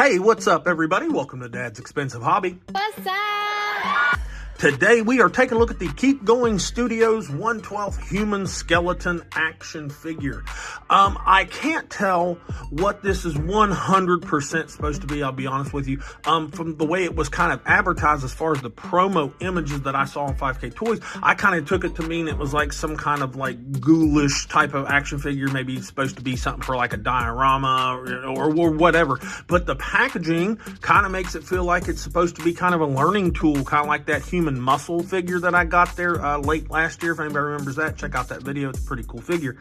Hey, what's up, everybody? Welcome to Dad's Expensive Hobby. What's up? Today, we are taking a look at the Keepgoing Studio's 1/12 human skeleton action figure. I can't tell what this is 100% supposed to be, I'll be honest with you. From the way it was kind of advertised as far as the promo images that I saw on 5K Toys, I kind of took it to mean it was like some kind of like ghoulish type of action figure. Maybe it's supposed to be something for like a diorama or whatever. But the packaging kind of makes it feel like it's supposed to be kind of a learning tool, kind of like that human muscle figure that I got there late last year. If anybody remembers that, check out that video. It's a pretty cool figure.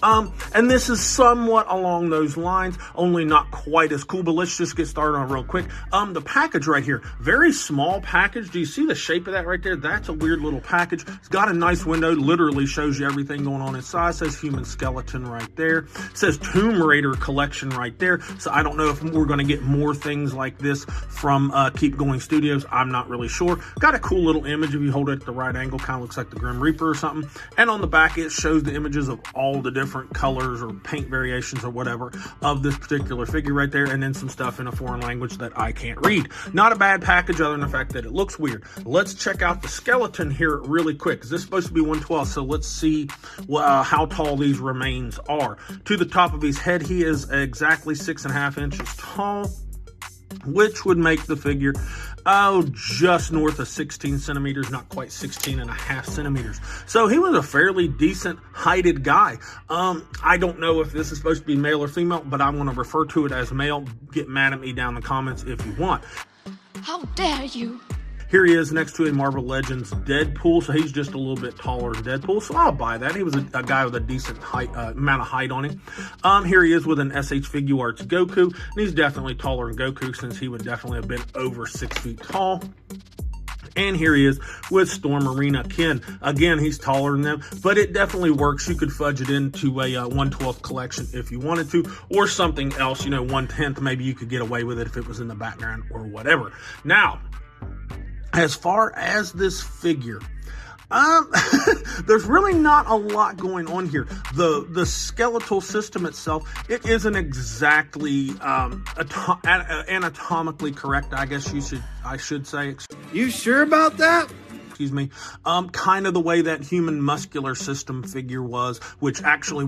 And this is somewhat along those lines, only not quite as cool, but let's just get started on it real quick. The package right here, very small package. Do you see the shape of that right there? That's a weird little package. It's got a nice window, literally shows you everything going on inside. It says human skeleton right there. It says Tomb Raider collection right there. So I don't know if we're going to get more things like this from Keepgoing Studios. I'm not really sure. Got a cool little image if you hold it at the right angle, kind of looks like the Grim Reaper or something. And on the back, it shows the images of all the different colors or paint variations or whatever of this particular figure right there, and then some stuff in a foreign language that I can't read. Not a bad package other than the fact that it looks weird. Let's check out the skeleton here really quick. This is supposed to be 1/12, so let's see how tall these remains are. To the top of his head, he is exactly 6.5 inches tall, which would make the figure just north of 16 centimeters, not quite 16.5 centimeters. So he was a fairly decent heighted guy. I don't know if this is supposed to be male or female, but I'm going to refer to it as male. Get mad at me down in the comments if you want. How dare you? Here he is next to a Marvel Legends Deadpool, so he's just a little bit taller than Deadpool, so I'll buy that. He was a guy with a decent height, amount of height on him. Here he is with an SH Figuarts Goku, and he's definitely taller than Goku since he would definitely have been over 6 feet tall. And here he is with Storm Arena Ken. Again, he's taller than them, but it definitely works. You could fudge it into a 1/12 collection if you wanted to, or something else, 1/10. Maybe you could get away with it if it was in the background or whatever. Now, as far as this figure, there's really not a lot going on here. The skeletal system itself, it isn't exactly anatomically correct, I guess I should say. You sure about that? Excuse me, kind of the way that human muscular system figure was, which actually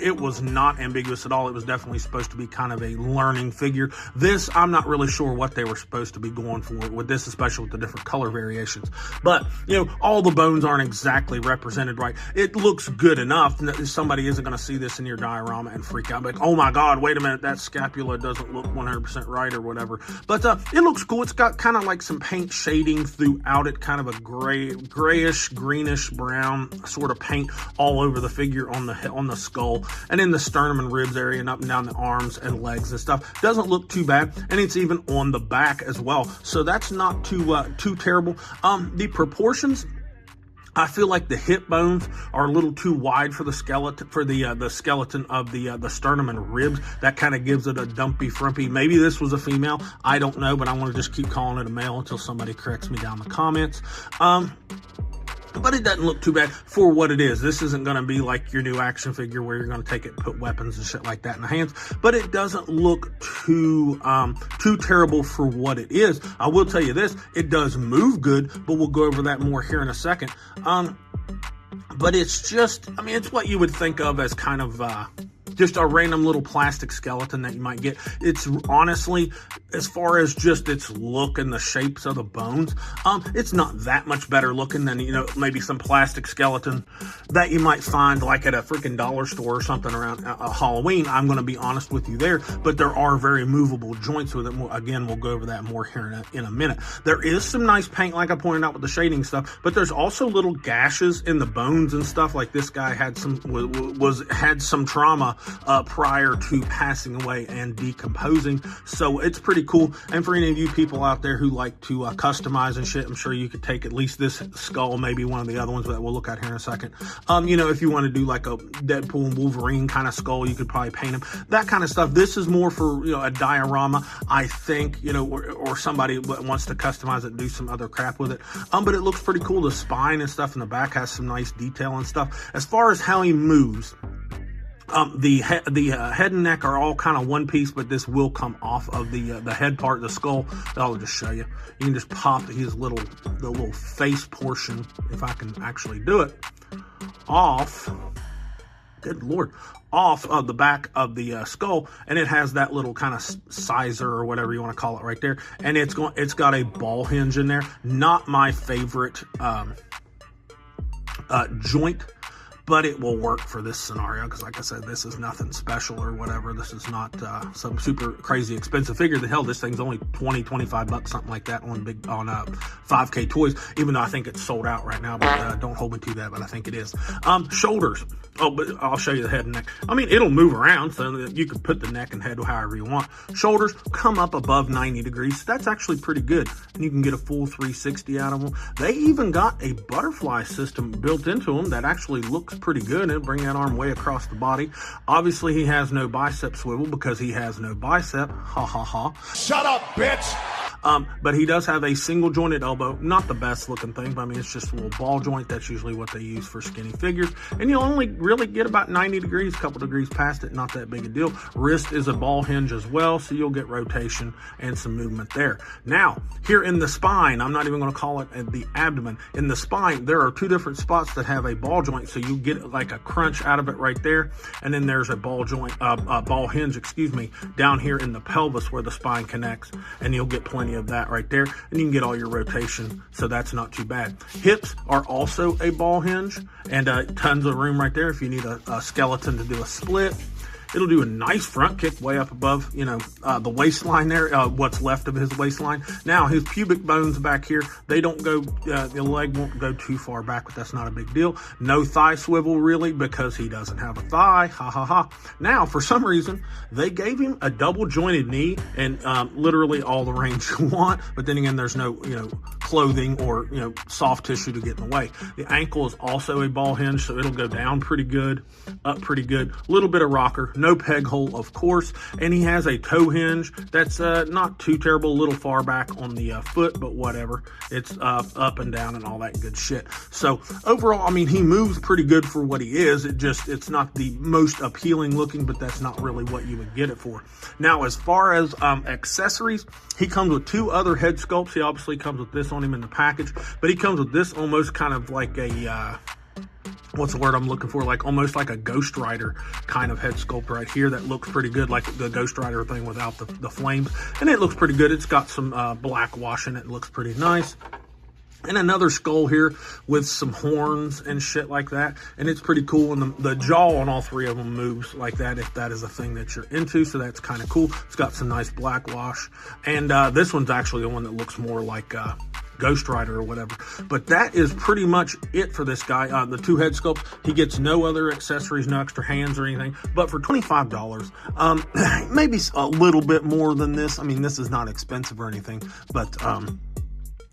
it was not ambiguous at all. It was definitely supposed to be kind of a learning figure. This, I'm not really sure what they were supposed to be going for with this, especially with the different color variations. But, all the bones aren't exactly represented right. It looks good enough. Somebody isn't going to see this in your diorama and freak out, like, oh my God, wait a minute, that scapula doesn't look 100% right or whatever. But it looks cool. It's got kind of like some paint shading throughout it, kind of a grayish, greenish, brown sort of paint all over the figure on the skull and in the sternum and ribs area and up and down the arms and legs and stuff. Doesn't look too bad, and it's even on the back as well. So that's not too terrible. The proportions, I feel like the hip bones are a little too wide for the skeleton, the skeleton of the sternum and ribs. That kind of gives it a dumpy, frumpy. Maybe this was a female. I don't know, but I want to just keep calling it a male until somebody corrects me down in the comments. But it doesn't look too bad for what it is. This isn't going to be like your new action figure where you're going to take it and put weapons and shit like that in the hands. But it doesn't look too terrible for what it is. I will tell you this, it does move good, but we'll go over that more here in a second. But it's just, it's what you would think of as kind of just a random little plastic skeleton that you might get. It's honestly, as far as just its look and the shapes of the bones, it's not that much better looking than, maybe some plastic skeleton that you might find like at a freaking dollar store or something around Halloween. I'm going to be honest with you there, but there are very movable joints with it. Again, we'll go over that more here in a minute. There is some nice paint, like I pointed out with the shading stuff, but there's also little gashes in the bones and stuff. Like this guy had some trauma prior to passing away and decomposing. So it's pretty cool. And for any of you people out there who like to customize and shit, I'm sure you could take at least this skull, maybe one of the other ones that we'll look at here in a second. If you want to do like a Deadpool and Wolverine kind of skull, you could probably paint him. That kind of stuff. This is more for, a diorama, I think, or somebody wants to customize it and do some other crap with it. But it looks pretty cool. The spine and stuff in the back has some nice detail and stuff. As far as how he moves, The head and neck are all kind of one piece, but this will come off of the head part, the skull. I'll just show you. You can just pop the little face portion, if I can actually do it, off. Good Lord. Off of the back of the skull, and it has that little kind of sizer or whatever you want to call it right there, and it's got a ball hinge in there. Not my favorite joint, but it will work for this scenario because, like I said, this is nothing special or whatever. This is not some super crazy expensive figure. The hell, this thing's only 20, 25 bucks, something like that on 5K Toys, even though I think it's sold out right now, but don't hold me to that, but I think it is. Shoulders. Oh, but I'll show you the head and neck. I mean, it'll move around, so you can put the neck and head however you want. Shoulders come up above 90 degrees. That's actually pretty good. And you can get a full 360 out of them. They even got a butterfly system built into them that actually looks pretty good. It'll bring that arm way across the body. Obviously, he has no bicep swivel because he has no bicep. Ha, ha, ha. Shut up, bitch! But he does have a single jointed elbow. Not the best looking thing, but I mean, it's just a little ball joint. That's usually what they use for skinny figures. And you'll only really get about 90 degrees, a couple degrees past it. Not that big a deal. Wrist is a ball hinge as well, so you'll get rotation and some movement there. Now, here in the spine, I'm not even going to call it the abdomen. In the spine, there are two different spots that have a ball joint, so you get like a crunch out of it right there. And then there's a ball joint, ball hinge, down here in the pelvis where the spine connects, and you'll get plenty of that right there, and you can get all your rotation, so that's not too bad. Hips are also a ball hinge, and tons of room right there if you need a skeleton to do a split. It'll do a nice front kick way up above, the waistline there, what's left of his waistline. Now, his pubic bones back here, they don't go, the leg won't go too far back, but that's not a big deal. No thigh swivel, really, because he doesn't have a thigh. Ha, ha, ha. Now, for some reason, they gave him a double jointed knee and literally all the range you want, but then again, there's no, clothing or, soft tissue to get in the way. The ankle is also a ball hinge, so it'll go down pretty good, up pretty good. A little bit of rocker. No peg hole, of course, and he has a toe hinge that's not too terrible, a little far back on the foot, but whatever. It's up and down and all that good shit. So overall, I mean, he moves pretty good for what he is. It's not the most appealing looking, but that's not really what you would get it for. Now, as far as accessories, he comes with two other head sculpts. He obviously comes with this on him in the package, but he comes with this almost kind of like a what's the word I'm looking for? Like almost like a Ghost Rider kind of head sculpt right here that looks pretty good, like the Ghost Rider thing without the flames. And it looks pretty good. It's got some black wash in it. It looks pretty nice. And another skull here with some horns and shit like that. And it's pretty cool. And the jaw on all three of them moves like that if that is a thing that you're into. So that's kind of cool. It's got some nice black wash. And this one's actually the one that looks more like Ghost Rider or whatever. But that is pretty much it for this guy. The two head sculpts, he gets no other accessories, no extra hands or anything. But for $25, maybe a little bit more than this. I mean, this is not expensive or anything, but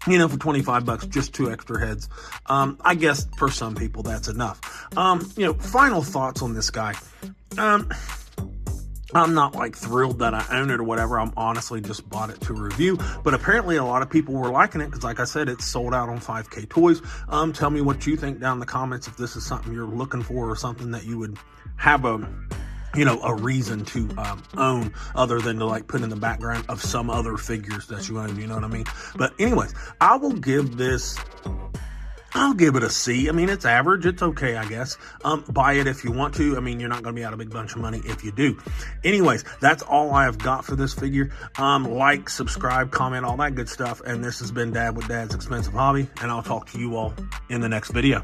for 25 bucks, just two extra heads. I guess for some people that's enough. Final thoughts on this guy. I'm not like thrilled that I own it or whatever. I'm honestly just bought it to review, but apparently a lot of people were liking it because, like I said, it's sold out on 5K Toys. Tell me what you think down in the comments if this is something you're looking for or something that you would have a reason to own other than to like put in the background of some other figures that you own, you know what I mean? But anyways, I'll give it a C. I mean, it's average. It's okay, I guess. Buy it if you want to. I mean, you're not going to be out a big bunch of money if you do. Anyways, that's all I have got for this figure. Like, subscribe, comment, all that good stuff. And this has been Dad with Dad's Expensive Hobby. And I'll talk to you all in the next video.